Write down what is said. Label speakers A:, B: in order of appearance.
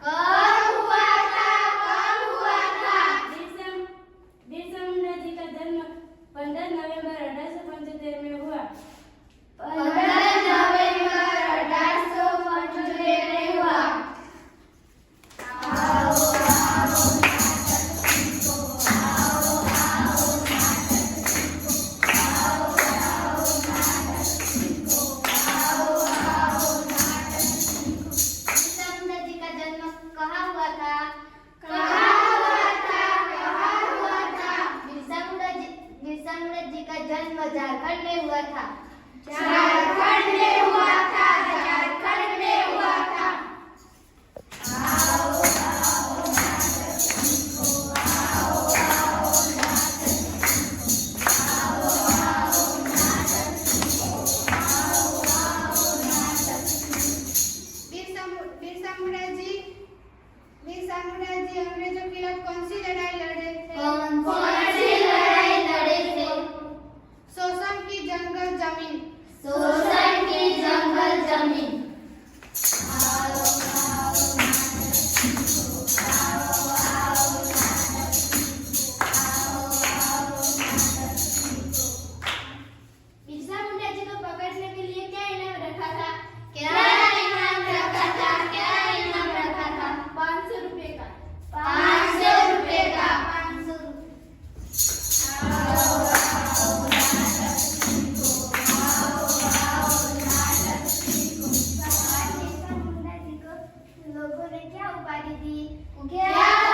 A: कब हुआ था?
B: बिरसा मुंडा जी का जन्म 15 नवंबर 1875 में हुआ।
A: 15 नवंबर 1875 में हुआ। जन्म झारखंड में हुआ था। झारखंड में हुआ था। झारखंड में हुआ था।
C: बिरसा मुंडा जी अंग्रेजों के खिलाफ कौन सी लड़ाई लड़े थे?
A: कौन सी लड़ाई लड़े थे?
C: शोषण की जंगल जमीन।
A: शोषण की जंगल जमीन। बिरसा मुंडा जी को पकड़ने के लिए क्या इनाम रखा था? क्या इनाम रखा था? क्या इनाम रखा था?
B: 500 रुपए का।
A: 500 रुपए का। 500 लोगों ने क्या उपाधि दी? क्या